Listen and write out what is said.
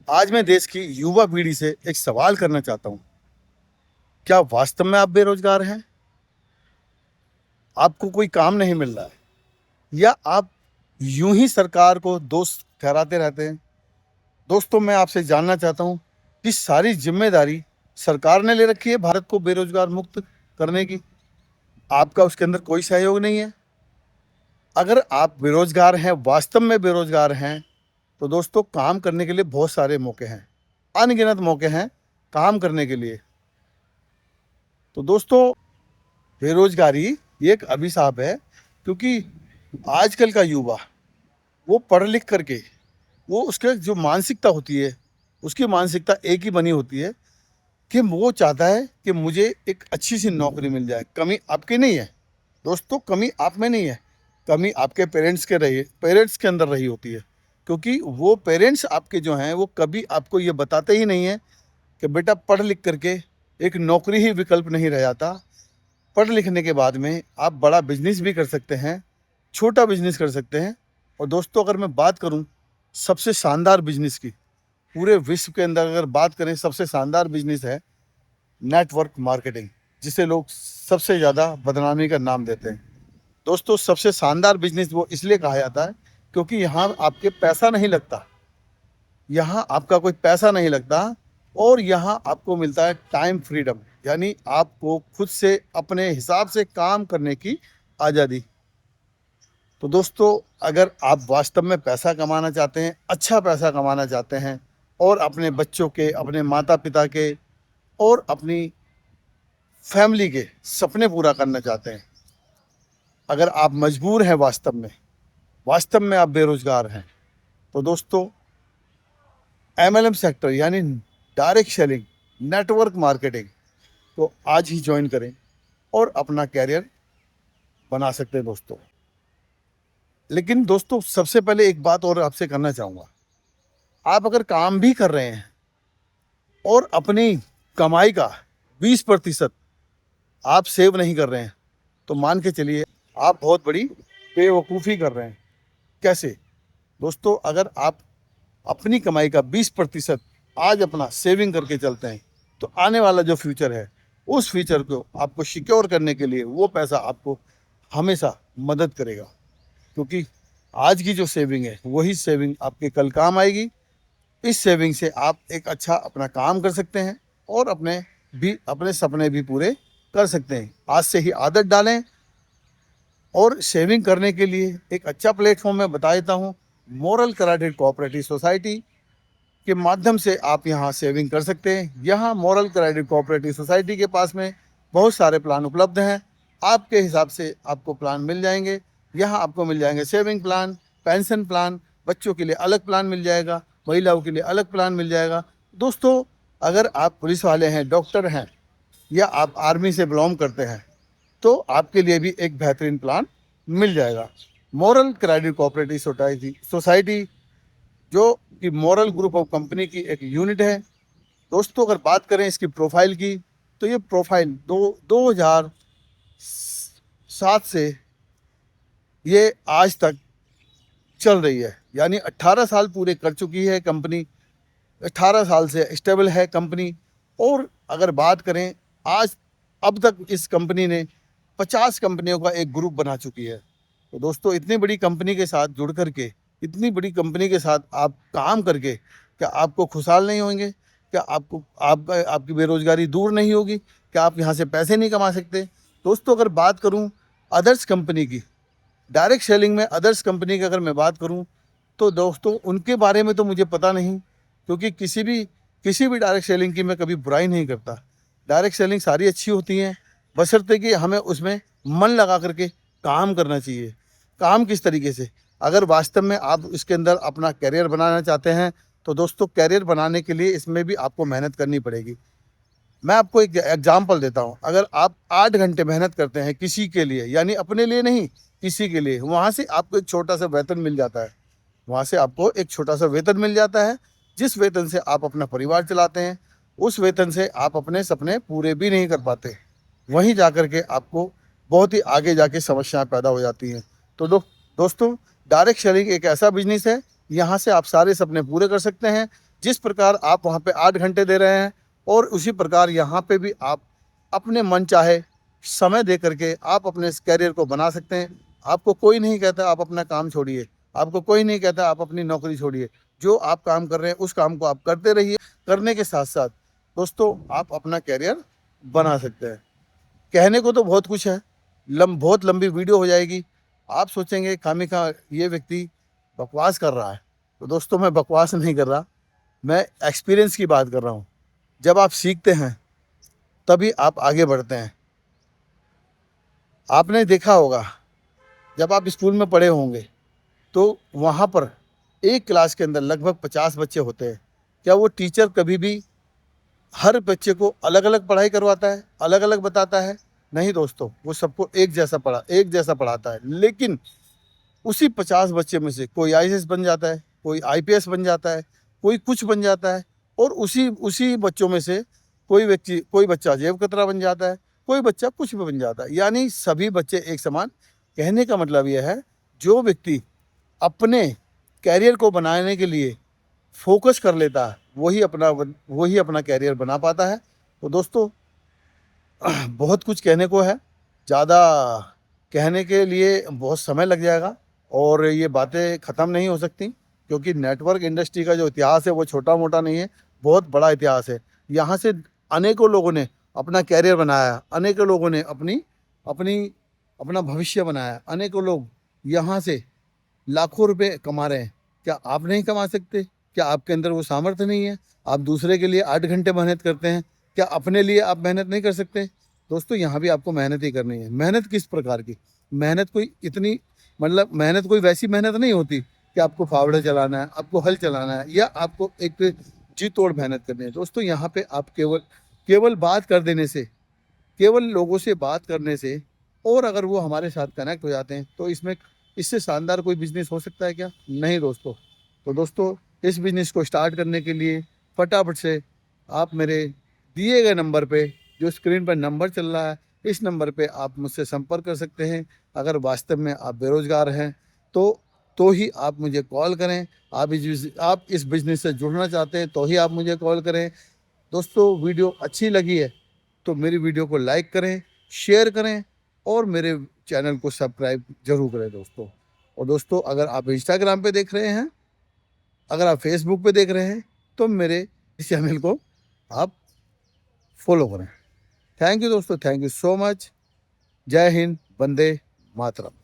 आज मैं देश की युवा पीढ़ी से एक सवाल करना चाहता हूँ। क्या वास्तव में आप बेरोजगार हैं? आपको कोई काम नहीं मिल रहा है या आप यूं ही सरकार को दोस्त ठहराते रहते हैं? दोस्तों, मैं आपसे जानना चाहता हूँ कि सारी जिम्मेदारी सरकार ने ले रखी है भारत को बेरोजगार मुक्त करने की। आपका उसके अंदर कोई सहयोग नहीं है। अगर आप बेरोजगार हैं, वास्तव में बेरोजगार हैं, तो दोस्तों काम करने के लिए बहुत सारे मौके हैं, अनगिनत मौके हैं काम करने के लिए। तो दोस्तों, बेरोजगारी ये एक अभिशाप है, क्योंकि आजकल का युवा वो पढ़ लिख करके वो उसके जो मानसिकता होती है, उसकी मानसिकता एक ही बनी होती है कि वो चाहता है कि मुझे एक अच्छी सी नौकरी मिल जाए। कमी आपकी नहीं है दोस्तों, कमी आप में नहीं है, कमी आपके पेरेंट्स के अंदर रही होती है। क्योंकि वो पेरेंट्स आपके जो हैं वो कभी आपको ये बताते ही नहीं है कि बेटा पढ़ लिख करके एक नौकरी ही विकल्प नहीं रह जाता। पढ़ लिखने के बाद में आप बड़ा बिजनेस भी कर सकते हैं, छोटा बिजनेस कर सकते हैं। और दोस्तों, अगर मैं बात करूं सबसे शानदार बिजनेस की, पूरे विश्व के अंदर अगर बात करें, सबसे शानदार बिजनेस है नेटवर्क मार्केटिंग, जिसे लोग सबसे ज़्यादा बदनामी का नाम देते हैं। दोस्तों, सबसे शानदार बिजनेस वो इसलिए कहा जाता है क्योंकि यहाँ आपके पैसा नहीं लगता, यहाँ आपका कोई पैसा नहीं लगता, और यहाँ आपको मिलता है टाइम फ्रीडम, यानी आपको खुद से अपने हिसाब से काम करने की आज़ादी। तो दोस्तों, अगर आप वास्तव में पैसा कमाना चाहते हैं, अच्छा पैसा कमाना चाहते हैं, और अपने बच्चों के, अपने माता पिता के और अपनी फैमिली के सपने पूरा करना चाहते हैं, अगर आप मजबूर हैं, वास्तव में आप बेरोजगार हैं, तो दोस्तों एमएलएम सेक्टर यानी डायरेक्ट सेलिंग, नेटवर्क मार्केटिंग को आज ही ज्वाइन करें और अपना कैरियर बना सकते हैं दोस्तों। लेकिन दोस्तों, सबसे पहले एक बात और आपसे करना चाहूँगा। आप अगर काम भी कर रहे हैं और अपनी कमाई का 20% आप सेव नहीं कर रहे हैं, तो मान के चलिए आप बहुत बड़ी बेवकूफ़ी कर रहे हैं। कैसे? दोस्तों, अगर आप अपनी कमाई का 20% आज अपना सेविंग करके चलते हैं, तो आने वाला जो फ्यूचर है, उस फ्यूचर को आपको सिक्योर करने के लिए वो पैसा आपको हमेशा मदद करेगा। क्योंकि आज की जो सेविंग है वही सेविंग आपके कल काम आएगी। इस सेविंग से आप एक अच्छा अपना काम कर सकते हैं और अपने सपने भी पूरे कर सकते हैं। आज से ही आदत डालें। और सेविंग करने के लिए एक अच्छा प्लेटफॉर्म मैं बता देता हूँ, मोरल क्रेडिट कोऑपरेटिव सोसाइटी के माध्यम से आप यहाँ सेविंग कर सकते हैं। यहाँ मोरल क्रेडिट कोऑपरेटिव सोसाइटी के पास में बहुत सारे प्लान उपलब्ध हैं। आपके हिसाब से आपको प्लान मिल जाएंगे। यहाँ आपको मिल जाएंगे सेविंग प्लान, पेंशन प्लान, बच्चों के लिए अलग प्लान मिल जाएगा, महिलाओं के लिए अलग प्लान मिल जाएगा। दोस्तों, अगर आप पुलिस वाले हैं, डॉक्टर हैं, या आप आर्मी से बिलोंग करते हैं, तो आपके लिए भी एक बेहतरीन प्लान मिल जाएगा। मोरल क्रेडिट कोऑपरेटिव सोसाइटी जो कि मोरल ग्रुप ऑफ कंपनी की एक यूनिट है। दोस्तों, अगर बात करें इसकी प्रोफाइल की, तो ये प्रोफाइल 2007 से ये आज तक चल रही है, यानी 18 साल पूरे कर चुकी है कंपनी। 18 साल से स्टेबल है कंपनी। और अगर बात करें आज, अब तक इस कंपनी ने 50 कंपनियों का एक ग्रुप बना चुकी है। तो दोस्तों, इतनी बड़ी कंपनी के साथ जुड़ करके, इतनी बड़ी कंपनी के साथ आप काम करके, क्या आपको खुशहाल नहीं होंगे? क्या आपकी बेरोजगारी दूर नहीं होगी? क्या आप यहाँ से पैसे नहीं कमा सकते? दोस्तों, अगर बात करूँ अदर्स कंपनी की, डायरेक्ट सेलिंग में अदर्स कंपनी की अगर मैं बात करूँ, तो दोस्तों उनके बारे में तो मुझे पता नहीं, क्योंकि किसी भी डायरेक्ट सेलिंग की मैं कभी बुराई नहीं करता। डायरेक्ट सेलिंग सारी अच्छी होती हैं, बशर्ते कि हमें उसमें मन लगा करके काम करना चाहिए। काम किस तरीके से? अगर वास्तव में आप इसके अंदर अपना करियर बनाना चाहते हैं, तो दोस्तों करियर बनाने के लिए इसमें भी आपको मेहनत करनी पड़ेगी। मैं आपको एक एग्जाम्पल देता हूँ। अगर आप 8 घंटे मेहनत करते हैं किसी के लिए, यानी अपने लिए नहीं, किसी के लिए, वहाँ से आपको एक छोटा सा वेतन मिल जाता है। वहाँ से आपको एक छोटा सा वेतन मिल जाता है, जिस वेतन से आप अपना परिवार चलाते हैं। उस वेतन से आप अपने सपने पूरे भी नहीं कर पाते। वहीं जाकर के आपको बहुत ही आगे जाके समस्याएं पैदा हो जाती हैं। तो दोस्तों, डायरेक्ट सेलिंग एक ऐसा बिजनेस है, यहाँ से आप सारे सपने पूरे कर सकते हैं। जिस प्रकार आप वहाँ पे 8 घंटे दे रहे हैं और उसी प्रकार यहाँ पे भी आप अपने मन चाहे समय दे करके आप अपने इस कैरियर को बना सकते हैं। आपको कोई नहीं कहता आप अपना काम छोड़िए, आपको कोई नहीं कहता आप अपनी नौकरी छोड़िए। जो आप काम कर रहे हैं उस काम को आप करते रहिए। करने के साथ साथ दोस्तों आप अपना कैरियर बना सकते हैं। कहने को तो बहुत कुछ है, बहुत लंबी वीडियो हो जाएगी। आप सोचेंगे खामिखा ये व्यक्ति बकवास कर रहा है, तो दोस्तों मैं बकवास नहीं कर रहा, मैं एक्सपीरियंस की बात कर रहा हूँ। जब आप सीखते हैं तभी आप आगे बढ़ते हैं। आपने देखा होगा जब आप स्कूल में पढ़े होंगे तो वहाँ पर एक क्लास के अंदर लगभग 50 बच्चे होते हैं। क्या वो टीचर कभी भी हर बच्चे को अलग अलग पढ़ाई करवाता है, अलग अलग बताता है? नहीं दोस्तों, वो सबको एक जैसा पढ़ाता है। लेकिन उसी 50 बच्चे में से कोई आईएएस बन जाता है, कोई आईपीएस बन जाता है, कोई कुछ बन जाता है, और उसी उसी बच्चों में से कोई बच्चा जेब कतरा बन जाता है, कोई बच्चा कुछ भी बन जाता है। यानी सभी बच्चे एक समान। कहने का मतलब यह है, जो व्यक्ति अपने कैरियर को बनाने के लिए फोकस कर लेता है वही अपना कैरियर बना पाता है। तो दोस्तों बहुत कुछ कहने को है, ज़्यादा कहने के लिए बहुत समय लग जाएगा और ये बातें ख़त्म नहीं हो सकती, क्योंकि नेटवर्क इंडस्ट्री का जो इतिहास है वो छोटा मोटा नहीं है, बहुत बड़ा इतिहास है। यहाँ से अनेकों लोगों ने अपना कैरियर बनाया, अनेकों लोगों ने अपना भविष्य बनाया, अनेकों लोग यहाँ से लाखों रुपए कमा रहे हैं। क्या आप नहीं कमा सकते? क्या आपके अंदर वो सामर्थ्य नहीं है? आप दूसरे के लिए 8 घंटे मेहनत करते हैं, क्या अपने लिए आप मेहनत नहीं कर सकते? दोस्तों यहाँ भी आपको मेहनत ही करनी है। मेहनत किस प्रकार की? मेहनत कोई वैसी मेहनत नहीं होती कि आपको फावड़े चलाना है, आपको हल चलाना है, या आपको एक जी तोड़ मेहनत करनी है। दोस्तों यहाँ पे आप केवल बात कर देने से, केवल लोगों से बात करने से, और अगर वो हमारे साथ कनेक्ट हो जाते हैं तो इससे शानदार कोई बिजनेस हो सकता है क्या? नहीं दोस्तों। तो दोस्तों इस बिजनेस को स्टार्ट करने के लिए फटाफट से आप मेरे दिए गए नंबर पे, जो स्क्रीन पर नंबर चल रहा है, इस नंबर पे आप मुझसे संपर्क कर सकते हैं। अगर वास्तव में आप बेरोजगार हैं तो ही आप मुझे कॉल करें। आप इस बिजनेस से जुड़ना चाहते हैं तो ही आप मुझे कॉल करें। दोस्तों वीडियो अच्छी लगी है तो मेरी वीडियो को लाइक करें, शेयर करें और मेरे चैनल को सब्सक्राइब जरूर करें दोस्तों। और दोस्तों अगर आप इंस्टाग्राम पे देख रहे हैं, अगर आप फेसबुक पे देख रहे हैं, तो मेरे इस चैनल को आप फॉलो करें। थैंक यू दोस्तों, थैंक यू सो मच। जय हिंद, वंदे मातरम।